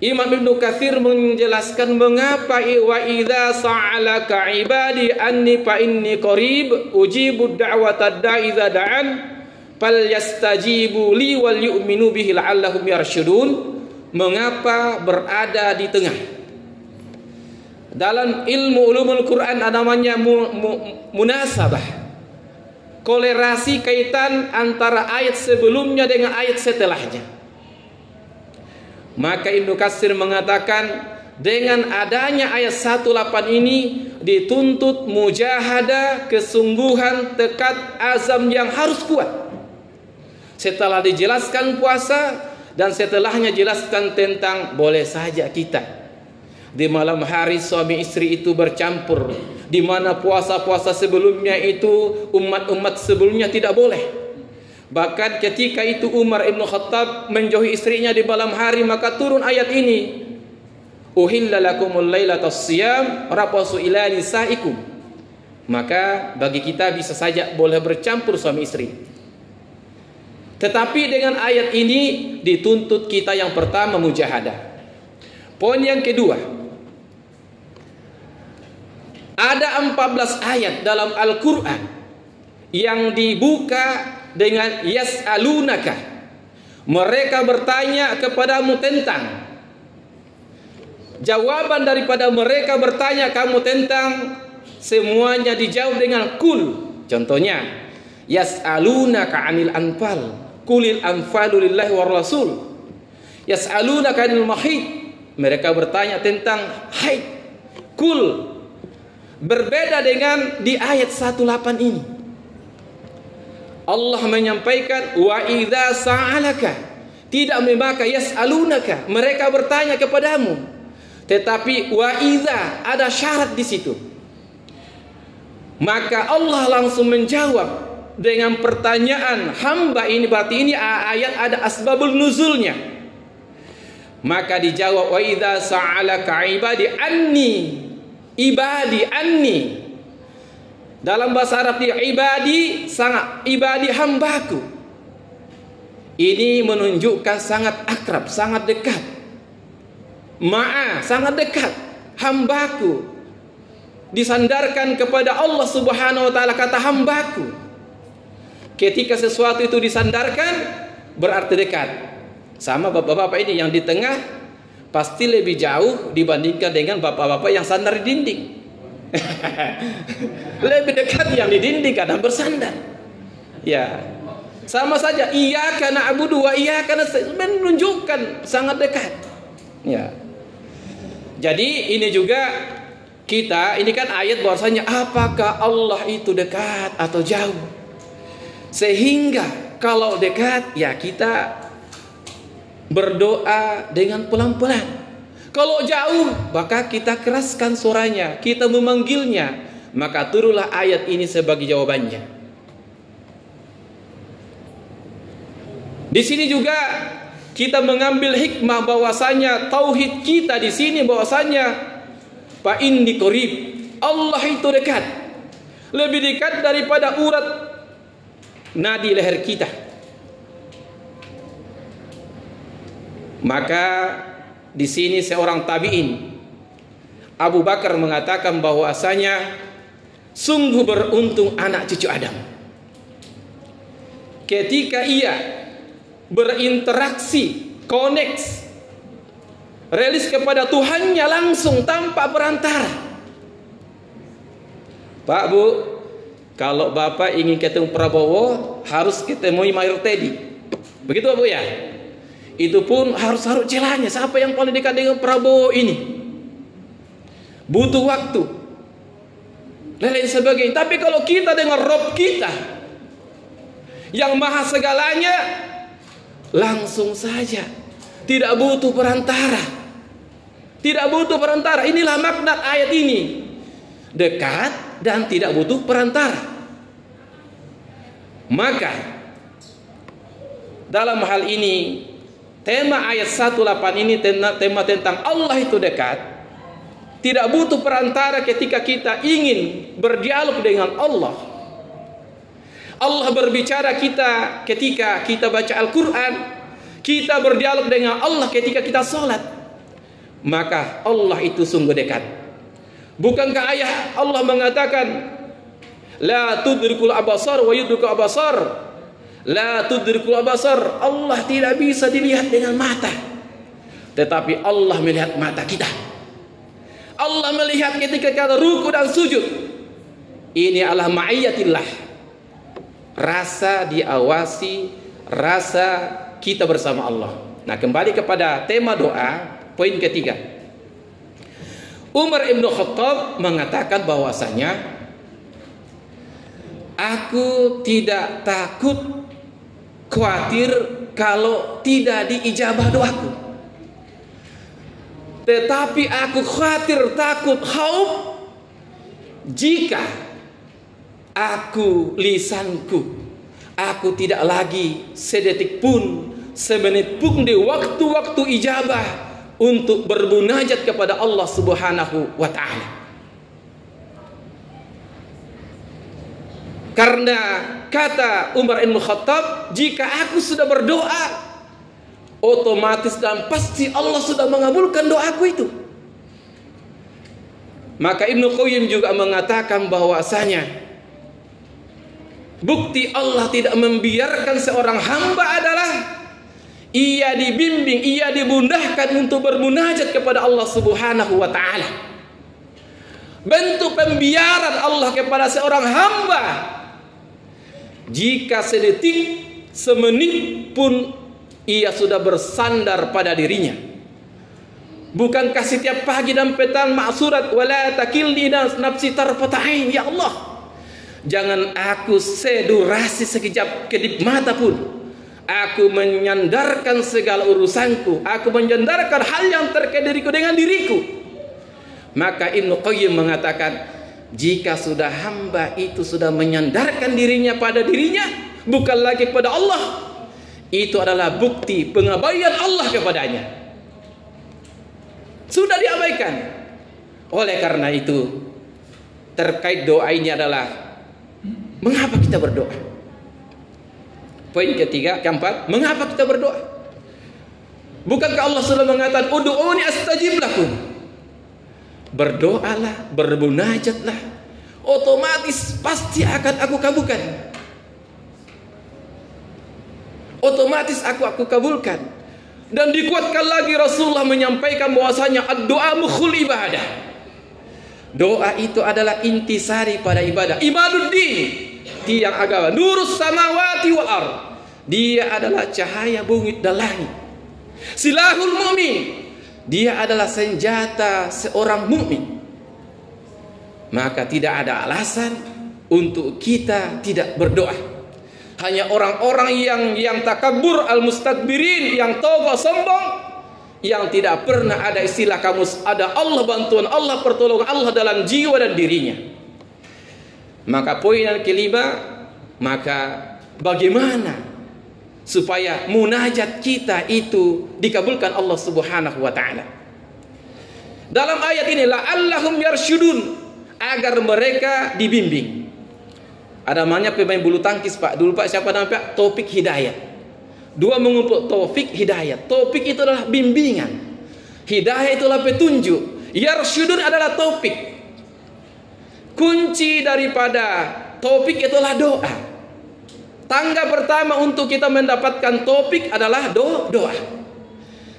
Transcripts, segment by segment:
Imam Ibnu Katsir menjelaskan mengapa wa idza sa'alaka ibadi anni fa inni qarib ujibu da'watad da'i idza da'an falyastajibu li wal yu'minu bihi la'allahum yarsyudun. Mengapa berada di tengah? Dalam ilmu ulumul Quran ada namanya munasabah, kolerasi, kaitan antara ayat sebelumnya dengan ayat setelahnya. Maka Ibnu Katsir mengatakan dengan adanya ayat 18 ini dituntut mujahadah, kesungguhan, tekad, azam yang harus kuat. Setelah dijelaskan puasa dan setelahnya jelaskan tentang boleh saja kita di malam hari suami istri itu bercampur, di mana puasa-puasa sebelumnya itu umat-umat sebelumnya tidak boleh. Bahkan ketika itu Umar Ibn Khattab menjauhi istrinya di malam hari, maka turun ayat ini, uhilla lakumul lailatas siyam rafasu ila nisaikum. Maka bagi kita bisa saja boleh bercampur suami istri. Tetapi dengan ayat ini dituntut kita yang pertama mujahadah. Poin yang kedua, ada 14 ayat dalam Al-Quran yang dibuka dengan yas'alunaka. Mereka bertanya kepadamu tentang. Jawaban daripada mereka bertanya kamu tentang, semuanya dijawab dengan kul. Contohnya, yas'alunaka 'anil anfal qulil anfalu lillahi war rasul. Yas'alunaka 'anil mahid. Mereka bertanya tentang haid. Kul. Berbeda dengan di ayat 18 ini. Allah menyampaikan wa idza sa'alaka, tidak memakai yas'alunaka, mereka bertanya kepadamu. Tetapi wa idza ada syarat di situ. Maka Allah langsung menjawab dengan pertanyaan hamba ini, berarti ini ayat ada asbabul nuzulnya. Maka dijawab wa idza sa'alaka ibadi anni, ibadi anni. Dalam bahasa Arab ibadi, sangat ibadi hambaku. Ini menunjukkan sangat akrab, sangat dekat. Ma'a, sangat dekat. Hambaku. Disandarkan kepada Allah Subhanahu wa taala kata hambaku. Ketika sesuatu itu disandarkan berarti dekat. Sama bapak-bapak ini yang di tengah pasti lebih jauh dibandingkan dengan bapak-bapak yang sandar di dinding. Lebih dekat yang di dinding kadang bersandar. Ya, sama saja. Iyyaka na'budu wa iyyaka nasta'in menunjukkan sangat dekat. Ya. Jadi ini juga kita, ini kan ayat bahwasanya apakah Allah itu dekat atau jauh. Sehingga kalau dekat ya kita berdoa dengan pelan-pelan. Kalau jauh, maka kita keraskan suaranya, kita memanggilnya, maka turunlah ayat ini sebagai jawabannya. Di sini juga kita mengambil hikmah bahwasanya tauhid kita di sini bahwasanya fa inni qarib, Allah itu dekat, lebih dekat daripada urat nadi leher kita. Maka di sini seorang tabi'in Abu Bakar mengatakan bahwasanya sungguh beruntung anak cucu Adam ketika ia berinteraksi, connect, rilis kepada Tuhannya langsung tanpa perantara. Pak Bu, kalau Bapak ingin ketemu Prabowo harus ketemu Mayor Teddy. Begitu Bu ya? Itu pun harus celahnya. Siapa yang paling dekat dengan Prabowo ini? Butuh waktu. Dan lain sebagainya. Tapi kalau kita dengan Rob kita yang maha segalanya, langsung saja. Tidak butuh perantara. Tidak butuh perantara. Inilah makna ayat ini. Dekat dan tidak butuh perantara. Maka dalam hal ini tema ayat 18 ini tema tentang Allah itu dekat. Tidak butuh perantara ketika kita ingin berdialog dengan Allah. Allah berbicara kita ketika kita baca Al-Quran. Kita berdialog dengan Allah ketika kita sholat. maka Allah itu sungguh dekat. Bukankah ayat Allah mengatakan, la tudrikul abasar wa yudrikul abasar? La tudrikul abasar, Allah tidak bisa dilihat dengan mata, tetapi Allah melihat mata kita. Allah melihat ketika kita ruku dan sujud. Ini adalah ma'iyatillah, rasa diawasi, rasa kita bersama Allah. Nah, kembali kepada tema doa, poin ketiga. Umar ibn Khattab mengatakan bahwasanya, aku tidak takut, khawatir kalau tidak diijabah doaku, tetapi aku khawatir, takut, khauf jika lisanku, aku tidak lagi sedetik pun, semenit pun di waktu-waktu ijabah untuk bermunajat kepada Allah Subhanahu wa ta'ala. Karena kata Umar bin Khattab, jika aku sudah berdoa, otomatis dan pasti Allah sudah mengabulkan doaku itu. Maka Ibnu Qayyim juga mengatakan bahwasanya bukti Allah tidak membiarkan seorang hamba adalah ia dibimbing, ia dimudahkan untuk bermunajat kepada Allah Subhanahu wa ta'ala. Bentuk pembiaran Allah kepada seorang hamba, jika sedetik, semenit pun ia sudah bersandar pada dirinya. Bukankah setiap pagi dan petang ma'surat, wala takilni nafsi tarfata ain, ya Allah, jangan aku sedurasi sekejap kedip mata pun, aku menyandarkan segala urusanku, aku menyandarkan hal yang terkait diriku dengan diriku. Maka Ibnu Qayyim mengatakan, jika sudah hamba itu sudah menyandarkan dirinya pada dirinya, bukan lagi kepada Allah, itu adalah bukti pengabaian Allah kepadanya. Sudah diabaikan. Oleh karena itu, terkait doa ini adalah mengapa kita berdoa? Poin ketiga, keempat, mengapa kita berdoa? Bukankah Allah sudah mengatakan, ud'uuni astajib lakum? Berdoalah, bermunajatlah, otomatis pasti akan aku kabulkan. Otomatis aku kabulkan. Dan dikuatkan lagi Rasulullah menyampaikan bahwasanya ad-doa mukhul ibadah. Doa itu adalah intisari pada ibadah. Imaduddin, tiang agama. Nurus samawati wal ard, dia adalah cahaya bumi dan langit. Silahul mu'min, dia adalah senjata seorang mukmin. Maka tidak ada alasan untuk kita tidak berdoa. Hanya orang-orang yang takabur, al-mustakbirin, yang toba sombong, yang tidak pernah ada istilah kamus ada Allah bantuan, Allah pertolongan Allah dalam jiwa dan dirinya. Maka poin yang kelima, maka bagaimana supaya munajat kita itu dikabulkan Allah Subhanahu wa ta'ala? Dalam ayat ini, la'allahum yarsyudun, agar mereka dibimbing. Ada namanya pemain bulu tangkis, Pak. Dulu Pak, siapa namanya Pak? Taufik Hidayat. Dua mengumpul Taufik Hidayat. Taufik itu adalah bimbingan, Hidayah itulah petunjuk. Yarsyudun adalah taufik. Kunci daripada taufik itulah doa. Tangga pertama untuk kita mendapatkan taufik adalah doa.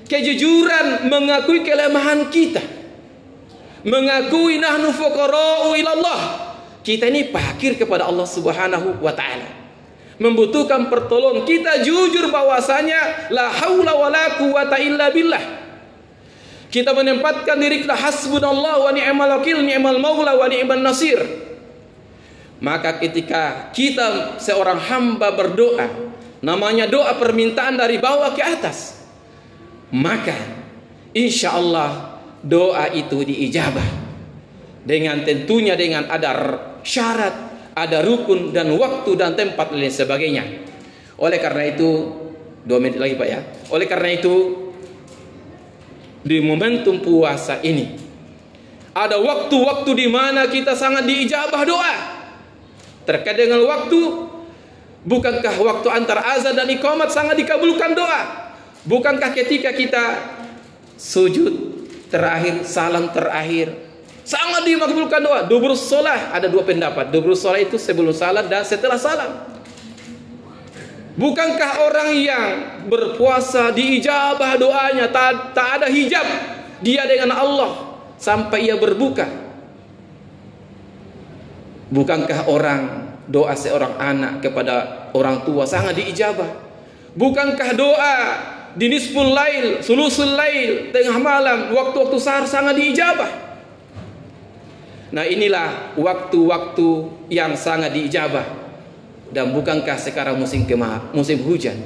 Kejujuran, mengakui kelemahan kita, mengakui nahnu fuqara'u ilallah, kita ini fakir kepada Allah Subhanahu wa ta'ala, membutuhkan pertolongan. Kita jujur bahwasanya la haula wala quwata illa billah. Kita menempatkan diri kita hasbunallah wa ni'mal wakil, ni'mal maula wa ni'man nasir. Maka ketika kita seorang hamba berdoa, namanya doa permintaan dari bawah ke atas, maka insya Allah doa itu diijabah. Dengan tentunya dengan ada syarat, ada rukun dan waktu dan tempat dan lain sebagainya. Oleh karena itu, 2 menit lagi Pak ya. Oleh karena itu, di momentum puasa ini ada waktu-waktu di mana kita sangat diijabah doa. Terkait dengan waktu, bukankah waktu antara azan dan iqamat sangat dikabulkan doa? Bukankah ketika kita sujud terakhir, salam terakhir. Sangat dimakbulkan doa. Dubur sholat, ada dua pendapat. Dubur sholat itu sebelum salam dan setelah salam. Bukankah orang yang berpuasa diijabah doanya, tak ada hijab dia dengan Allah sampai ia berbuka? Bukankah orang doa seorang anak kepada orang tua sangat diijabah? Bukankah doa di nisful lail, sulusul lail, tengah malam, waktu-waktu sahar sangat diijabah? Nah, inilah waktu-waktu yang sangat diijabah. Dan bukankah sekarang musim hujan?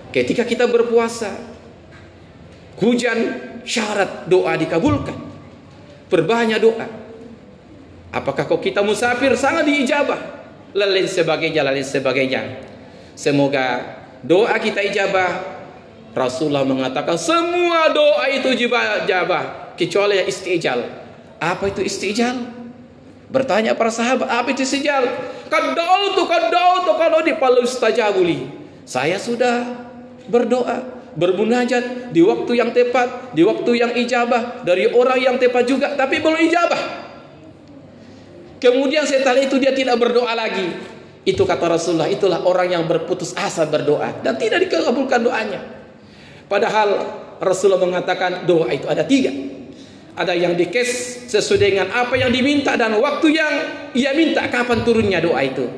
Ketika kita berpuasa, hujan, syarat doa dikabulkan. Perbanyak doa. Apakah kok kita musafir sangat diijabah? Lain sebagainya. Semoga doa kita ijabah. Rasulullah mengatakan semua doa itu ijabah kecuali istijal. Apa itu istijal? Bertanya para sahabat, apa itu istijal? Qadautu kalau dipalu istajabuli. Saya sudah berdoa, bermunajat di waktu yang tepat, di waktu yang ijabah, dari orang yang tepat juga, tapi belum ijabah. Kemudian setelah itu dia tidak berdoa lagi. Itu kata Rasulullah, itulah orang yang berputus asa berdoa dan tidak dikabulkan doanya. Padahal Rasulullah mengatakan doa itu ada 3. Ada yang dikes sesuai dengan apa yang diminta dan waktu yang ia minta, kapan turunnya doa itu.